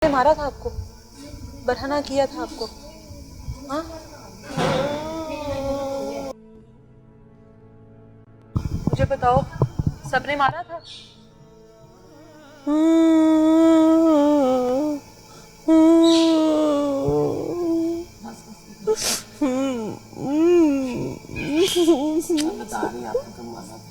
मारा था आपको, बरहना किया था आपको, हाँ? मुझे बताओ, सबने मारा था? बता रही आपको कब मारा था।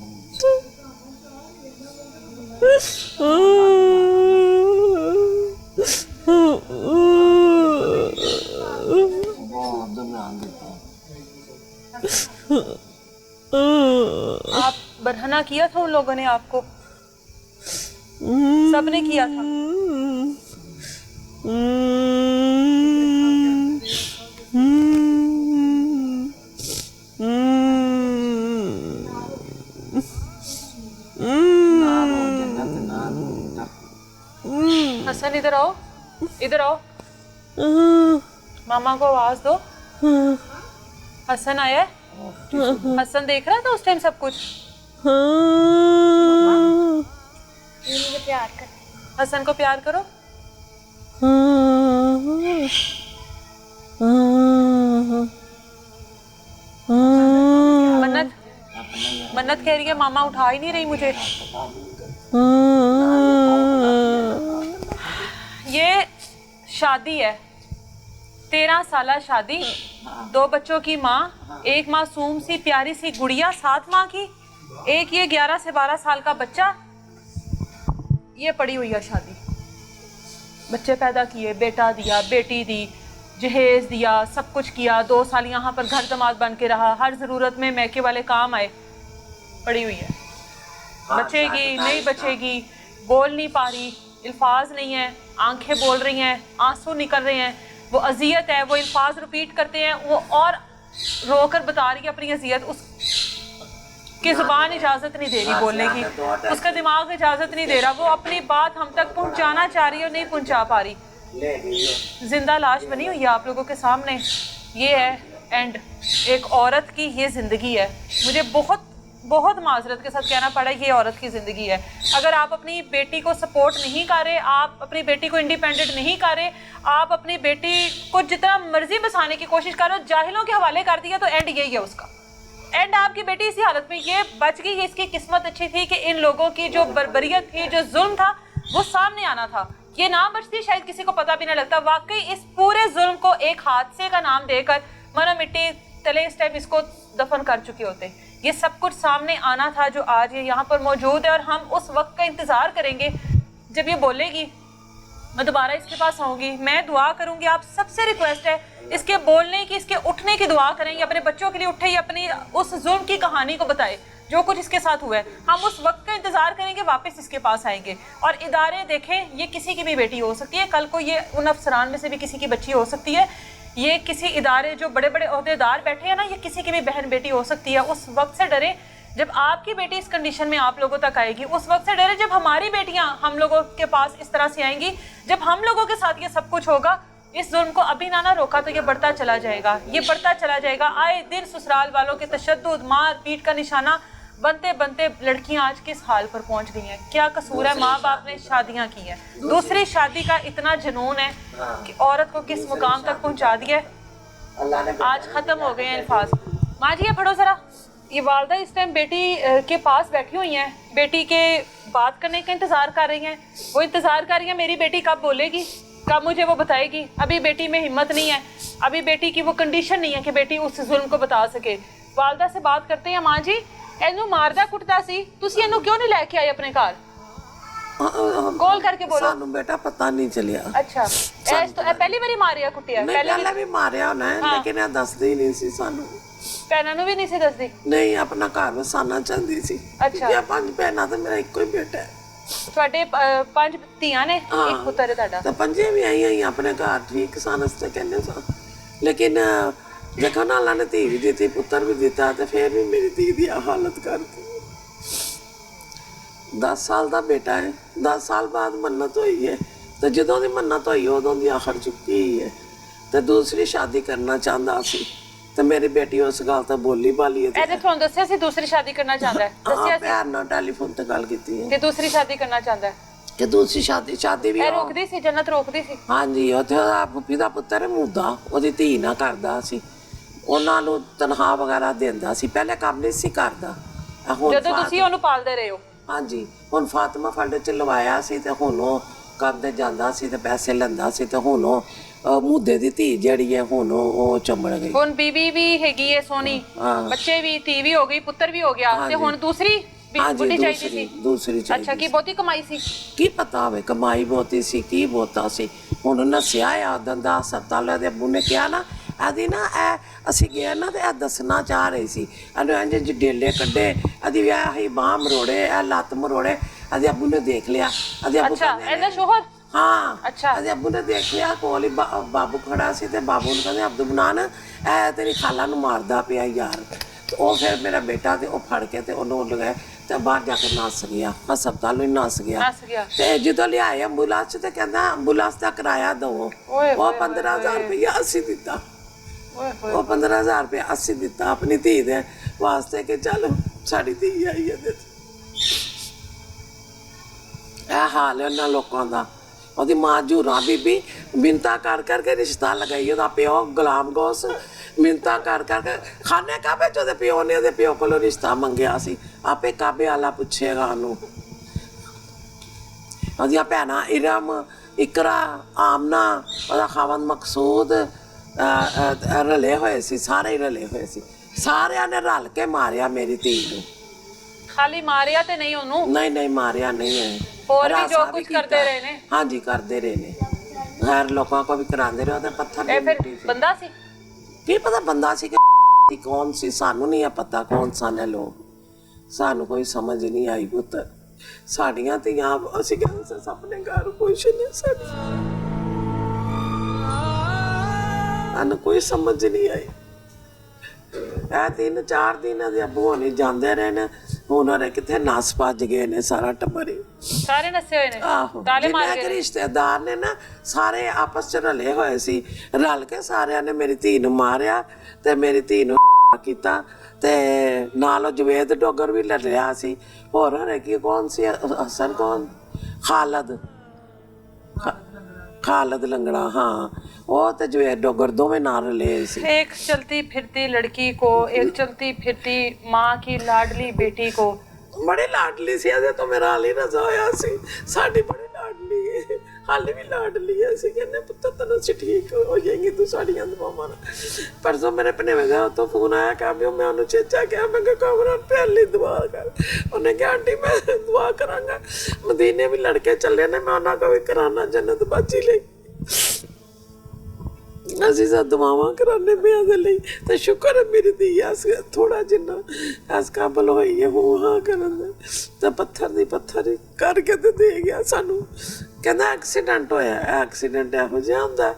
आप बरहना किया था उन लोगों ने आपको? सबने किया था? हसन इधर आओ, इधर आओ, मामा को आवाज दो। हसन आया है? हसन देख रहा था उस टाइम सब कुछ? मुझे प्यार कर। हसन को प्यार करो। मन्नत मन्नत कह रही है मामा उठा ही नहीं रही मुझे। ये शादी है, 13 साल शादी, 2 बच्चों की माँ, एक मासूम सी प्यारी सी गुड़िया 7 माह की, एक ये 11 से 12 साल का बच्चा। ये पड़ी हुई है शादी। बच्चे पैदा किए, बेटा दिया, बेटी दी, जहेज दिया, सब कुछ किया। 2 साल यहाँ पर घर दमाद बन के रहा, हर जरूरत में मैके वाले काम आए। पड़ी हुई है, बचेगी नहीं बचेगी, बोल नहीं पा रही, अल्फाज नहीं है, आंखें बोल रही हैं, आंसू निकल रहे हैं, वो अजियत है, वो अल्फाज रिपीट करते हैं, वो और रोकर बता रही है अपनी अजियत। उसकी जुबान इजाजत नहीं दे रही बोलने की, उसका दिमाग इजाजत नहीं दे रहा, वो अपनी बात हम तक पहुंचाना चाह रही है और नहीं पहुंचा पा रही। जिंदा लाश बनी हुई है आप लोगों के सामने। ये है एंड एक औरत की ये जिंदगी है। मुझे बहुत बहुत माजरत के साथ कहना पड़ा, ये औरत की ज़िंदगी है। अगर आप अपनी बेटी को सपोर्ट नहीं कर रहे, आप अपनी बेटी को इंडिपेंडेंट नहीं कर रहे, आप अपनी बेटी को जितना मर्जी बसाने की कोशिश कर रहे हो, जाहिलों के हवाले कर दिया, तो एंड यही है उसका। एंड आपकी बेटी इसी हालत में ये बच गई। इसकी किस्मत अच्छी थी कि इन लोगों की जो बर्बरियत थी, जो जुल्म था, वो सामने आना था। ये ना बचती शायद किसी को पता भी ना लगता। वाकई इस पूरे जुल्म को एक हादसे का नाम देकर मनो मिट्टी तले इस टाइम इसको दफन कर चुके होते। ये सब कुछ सामने आना था जो आज ये यहाँ पर मौजूद है, और हम उस वक्त का इंतजार करेंगे जब ये बोलेगी। मैं दोबारा इसके पास आऊंगी, मैं दुआ करूंगी। आप सबसे रिक्वेस्ट है, इसके बोलने की, इसके उठने की दुआ करें। ये अपने बच्चों के लिए उठे, ये अपनी उस जुल्म की कहानी को बताए जो कुछ इसके साथ हुआ है। हम उस वक्त का इंतजार करेंगे, वापस इसके पास आएंगे। और इदारे देखें, ये किसी की भी बेटी हो सकती है, कल को ये उन अफसरान में से भी किसी की बच्ची हो सकती है। ये किसी इदारे जो बड़े बड़े ओहदेदार बैठे हैं ना, ये किसी की भी बहन बेटी हो सकती है। उस वक्त से डरे जब आपकी बेटी इस कंडीशन में आप लोगों तक आएगी। उस वक्त से डरे जब हमारी बेटियां हम लोगों के पास इस तरह से आएंगी, जब हम लोगों के साथ ये सब कुछ होगा। इस जुल्म को अभी ना रोका तो ये बढ़ता चला जाएगा, ये बढ़ता चला जाएगा। आए दिन ससुराल वालों के तशद्दुद, मार पीट का निशाना बनते बनते लड़कियां आज किस हाल पर पहुंच गई हैं। क्या कसूर है? माँ बाप ने शादियां की हैं, दूसरी शादी का इतना जुनून है कि औरत को किस मुकाम तक पहुंचा दिया है। आज खत्म हो गए हैं अल्फाज। माँ जी ये पढ़ो जरा। ये वालदा इस टाइम बेटी के पास बैठी हुई हैं, बेटी के बात करने का इंतजार कर रही हैं। वो इंतजार कर रही है मेरी बेटी कब बोलेगी, कब मुझे वो बताएगी। अभी बेटी में हिम्मत नहीं है, अभी बेटी की वो कंडीशन नहीं है कि बेटी उस जुल्म को बता सके। वालदा से बात करते हैं। माँ जी ਇਹਨੂੰ ਮਾਰਦਾ ਕੁੱਟਦਾ ਸੀ, ਤੁਸੀਂ ਇਹਨੂੰ ਕਿਉਂ ਨਹੀਂ ਲੈ ਕੇ ਆਏ ਆਪਣੇ ਘਰ? कॉल करके बोलो। सानू बेटा पता नहीं चलिया। अच्छा, ऐस तो पहली बारी मारिया कुटिया? पहले भी मारिया होना है, लेकिन ਇਹ ਦੱਸਦੀ ਹੀ ਨਹੀਂ ਸੀ ਸਾਨੂੰ। ਭੈਣਾਂ ਨੂੰ ਵੀ ਨਹੀਂ ਸੀ ਦੱਸਦੀ? ਨਹੀਂ, ਆਪਣਾ ਘਰ ਵਸਾਣਾ ਚਾਹੁੰਦੀ ਸੀ। ਅੱਛਾ, ਇਹ 5 ਭੈਣਾਂ ਤੇ ਮੇਰਾ ਇੱਕੋ ਹੀ ਬੇਟਾ ਹੈ। ਤੁਹਾਡੇ 5 ਧੀਆਂ ਨੇ, ਇੱਕ ਪੁੱਤਰ ਹੈ ਤੁਹਾਡਾ? ਤਾਂ 5 ਵੀ ਆਈਆਂ ਹੀ ਆਪਣੇ ਘਰ, ਠੀਕ ਸਨ ਅਸਤੇ ਕਹਿੰਦੇ ਸਾਂ। ਲੇਕਿਨ देखो ना, अल्लाह ने धी भी दी, पुत्र भी दिता, तो फिर भी मेरी धी की हालत करती। 10 साल का बेटा है, 10 साल बाद मन्नत हुई है, तो जदों की मन्नत हुई उदों की आखिर चुकी ही है। तो दूसरी शादी करना चाहता सी, तो मेरी बेटी उस गल तो बोली बाली है। ਤੁਹਾਨੂੰ ਦੱਸਿਆ ਸੀ दूसरी शादी करना चाहता है? हाँ, प्यार नाल टेलीफोन ते गल कीती है कि दूसरी शादी करना चाहता है। ਕਿ ਦੂਸਰੀ ਸ਼ਾਦੀ ਵੀ ਇਹ ਉਹ- ਰੋਕਦੀ ਸੀ, ਜੰਨਤ ਰੋਕਦੀ ਸੀ। ਹਾਂਜੀ ਉੱਥੇ ਉਹਦਾ ਫੁੱਫੀ ਦਾ ਪੁੱਤਰ ਮੂਦਾ ਉਹਦੀ ਧੀ ਨਾਲ ਕਰਦਾ ਸੀ, ਉਹਨਾਂ ਨੂੰ ਤਨਖਾਹ ਵਗੈਰਾ ਦਿੰਦਾ ਸੀ, ਪਹਿਲੇ ਕੰਮ ਨਹੀਂ ਸੀ ਕਰਦਾ। ਹੁਣ ਜਦੋਂ ਤੁਸੀਂ ਉਹਨੂੰ ਪਾਲਦੇ ਰਹੇ ਹੋ। ਹਾਂਜੀ, ਹੁਣ ਫਾਤਿਮਾ ਫੰਡ ਚ ਲਵਾਇਆ ਸੀ ਤੇ ਹੁਣ ਉਹ ਕੰਮ ਤੇ ਜਾਂਦਾ ਸੀ ਤੇ ਪੈਸੇ ਲੈਂਦਾ ਸੀ ਤੇ ਹੁਣ ਉਹ ਮੂਦੇ ਦੀ ਧੀ ਜਿਹੜੀ ਹੈ ਹੁਣ ਉਹ ਚੰਬੜ ਗਈ। ਹੁਣ ਬੀਬੀ ਵੀ ਹੈਗੀ ਹੈ ਸੋਹਣੀ, ਬੱਚੇ ਵੀ, ਧੀ ਵੀ ਹੋ ਗਈ, ਪੁੱਤਰ ਵੀ ਹੋ ਗਿਆ, ਤੇ ਹੁਣ ਦੂਸਰੀ ਬੁੱਢੀ ਚਾਹੀਦੀ ਸੀ। ਦੂਸਰੀ ਚਾਹੀਦੀ। ਅੱਛਾ, ਕੀ ਬਹੁਤੀ ਕਮਾਈ ਸੀ? ਕੀ ਪਤਾ ਹੋਵੇ ਕਮਾਈ ਬਹੁਤੀ ਸੀ ਕੀ ਬਹੁਤਾ ਸੀ। ਹੁਣ ਨਸਿਆ ਆ ਦੰਦਾ ਹਸਪਤਾਲ ਦੇ ਅੱਬੂ ਨੇ ਕਿਹਾ ਨਾ ਆਦੀ ਨਾ ਇਹ ਅਸੀਂ ਗਏ ਨਾ ਤੇ ਇਹ ਦੱਸਣਾ ਚਾਹ ਰਹੀ ਸੀ, ਇਹਨੂੰ ਇੰਝ ਡੇਲੇ ਕੱਢੇ, ਇਹਦੀ ਵਿਆਹ ਹੀ ਬਾਂਹ ਮਰੋੜੇ, ਇਹ ਲੱਤ ਮਰੋੜੇ। ਇਹਦੇ ਅੱਬੂ ਨੇ ਦੇਖ ਲਿਆ। ਇਹਦੇ ਅੱਬੂ ਅੱਛਾ, ਇਹਦਾ ਸ਼ੋਹਰ? ਹਾਂ। ਅੱਛਾ। ਇਹਦੇ ਅੱਬੂ ਨੇ ਦੇਖ ਲਿਆ, ਕੋਲ ਹੀ ਬਾਬੂ ਖੜਾ ਸੀ ਤੇ ਬਾਬੂ ਨੂੰ ਕਹਿੰਦੇ ਅਬਦੁਲ ਮਨਾਨ ਇਹ ਤੇਰੀ ਖਾਲਾ ਨੂੰ ਮਾਰਦਾ ਪਿਆ ਯਾਰ। ਤੇ ਉਹ ਫਿਰ ਮੇਰਾ ਬੇਟਾ ਤੇ ਉਹ ਫੜ ਕੇ ਤੇ ਉਹਨੂੰ ਲਗਾਇਆ ਤੇ ਬਾਹਰ ਜਾ ਕੇ ਨੱਸ ਗਿਆ, ਹਸਪਤਾਲ ਨੂੰ ਨੱਸ ਗਿਆ। ਤੇ ਜਦੋਂ ਲਿਆਏ ਐਂਬੂਲੈਂਸ ਤੇ ਕਹਿੰਦਾ ਐਂਬੂਲੈਂਸ ਦਾ ਕਿਰਾਇਆ ਦਵੋ। ਉਹ 15,000 ਰੁਪਇਆ ਅਸੀਂ ਦਿੱਤਾ। ਉਹ 15,000 ਰੁਪਇਆ ਅਸੀਂ ਦਿੱਤਾ ਆਪਣੀ ਧੀ ਦੇ ਵਾਸਤੇ ਕਿ ਚੱਲ ਸਾਡੀ ਧੀ ਆਈ ਹੈ। ਇਹ ਹਾਲ ਹੈ ਉਹਨਾਂ ਲੋਕਾਂ ਦਾ। ਉਹਦੀ ਮਾਂ ਜੂਰਾ ਬੀਬੀ ਮਿੰਤਾ ਕਰ ਕਰਕੇ ਰਿਸ਼ਤਾ ਲਗਾਈ, ਉਹਦਾ ਪਿਓ ਗੁਲਾਮ ਗੋਸ ਮਿੰਤਾ ਕਰ ਕਰਕੇ ਖਾਨੇ ਕਾਬੇ ਚ ਉਹਦੇ ਪਿਓ ਨੇ ਉਹਦੇ ਪਿਓ ਕੋਲੋਂ ਰਿਸ਼ਤਾ ਮੰਗਿਆ ਸੀ। ਆਪੇ ਕਾਬੇ ਵਾਲਾ ਪੁੱਛੇਗਾ ਉਹਨੂੰ। ਉਹਦੀਆਂ ਭੈਣਾਂ ਇਰਮ, ਇਕਰਾ, ਆਮਨਾ, ਉਹਦਾ ਖਾਵੰਦ ਮਕਸੂਦ ਰਲੇ ਹੋਏ ਸੀ, ਸਾਰੇ ਹੀ ਰਲੇ ਹੋਏ ਸੀ। ਸਾਰਿਆਂ ਨੇ ਰਲ ਕੇ ਮਾਰਿਆ ਮੇਰੀ ਧੀ ਨੂੰ। ਖਾਲੀ ਮਾਰਿਆ ਤੇ ਨਹੀਂ ਉਹਨੂੰ? ਨਹੀਂ ਨਹੀਂ ਮਾਰਿਆ ਨਹੀਂ ਹੈ, ਹੋਰ ਵੀ ਜੋ ਕੁਝ ਕਰਦੇ ਰਹੇ ਨੇ। ਹਾਂਜੀ ਕਰਦੇ ਰਹੇ ਨੇ, ਗੈਰ ਲੋਕਾਂ ਕੋ ਵੀ ਕਰਾਉਂਦੇ ਰਹੇ। ਉਹਦੇ ਪੱਥਰ ਇਹ ਫਿਰ ਬੰਦਾ ਸੀ? ਕੀ ਪਤਾ ਬੰਦਾ ਸੀ ਕਿ ਕੌਣ ਸੀ, ਸਾਨੂੰ ਨਹੀਂ ਪਤਾ ਕੌਣ ਸਨ ਇਹ ਲੋਕ, ਸਾਨੂੰ ਕੋਈ ਸਮਝ ਨਹੀਂ ਆਈ ਪੁੱਤਰ। ਸਾਡੀਆਂ ਧੀਆਂ ਅਸੀਂ ਕਹਿੰਦੇ ਆਪਣੇ ਘਰ ਖੁਸ਼ ਨੇ, ਸਾਨੂੰ ਕੋਈ ਸਮਝ ਨਹੀਂ ਆਈ। ਇਹ 3-4 ਦਿਨ ਦੇ ਅੱਬੂ ਹੋਣੀ ਜਾਂਦੇ ਰਹੇ ਨੇ, ਹੁਣ ਉਹਨੇ ਕਿੱਥੇ ਨਸ ਭੱਜ ਗਏ ਨੇ ਸਾਰਾ ਟੱਬਰ ਹੀ। ਸਾਰੇ ਨਸੇ ਹੋਏ ਨੇ, ਆਹੋ, ਤਾਲੇ ਮਾਰ ਜਿੰਨੇ ਕੇ ਰਿਸ਼ਤੇਦਾਰ ਨੇ ਨਾ ਸਾਰੇ ਆਪਸ ਚ ਰਲੇ ਹੋਏ ਸੀ, ਰਲ ਕੇ ਸਾਰਿਆਂ ਨੇ ਮੇਰੀ ਧੀ ਨੂੰ ਮਾਰਿਆ ਤੇ ਮੇਰੀ ਧੀ ਨੂੰ ਕੀਤਾ। ਤੇ ਨਾਲ ਉਹ ਜਵੇਦ ਡੋਗਰ ਵੀ ਲਿਆ ਸੀ। ਹੋਰ ਹਰੇ ਕੀ ਕੌਣ ਸੀ, ਹਸਨ ਕੌਣ, खालद लंगड़ा, हाँ वो तो जो है डोगर दो में नार ले सी। एक चलती फिरती लड़की को, एक चलती फिरती माँ की लाडली बेटी को। बड़ी लाडली सी अजे तो मेरा हाल ही रजा होया सी, साडी बड़ी लाडली है, हाल भी लाडली है। सी कहने पुत्र तन से ठीक हो जाएंगी तू साड़ियां दवावा ना। परसों मेरे अपने में गया तो फोन आया क्या भी मैं उन्हें चेचा क्या मैं कमरा पहली दुआ कर, उन्हें क्या आंटी मैं दुआ करांगा, मदीने भी लड़के चले ने मैं उन्हें का भी कराना जन्नत बाजी ले ਅਸੀਂ ਸਾ ਦੁਆਵਾਂ ਕਰਾਨੇ ਪਿਆ ਦੇ ਲਈ। ਤੇ ਸ਼ੁਕਰ ਹੈ ਮੇਰੀ ਧੀ ਐਸ ਥੋੜਾ ਜਿੰਨਾ ਐਸ ਕਾਬਲ ਹੋਈ ਹੈ ਉਹ ਹਾਂ ਕਰਨ ਦਾ। ਤੇ ਪੱਥਰ ਦੀ ਪੱਥਰ ਕਰਕੇ ਤੇ ਦੇ ਗਿਆ ਸਾਨੂੰ। ਕਹਿੰਦਾ ਐਕਸੀਡੈਂਟ ਹੋਇਆ। ਐਕਸੀਡੈਂਟ ਇਹੋ ਜਿਹਾ ਹੁੰਦਾ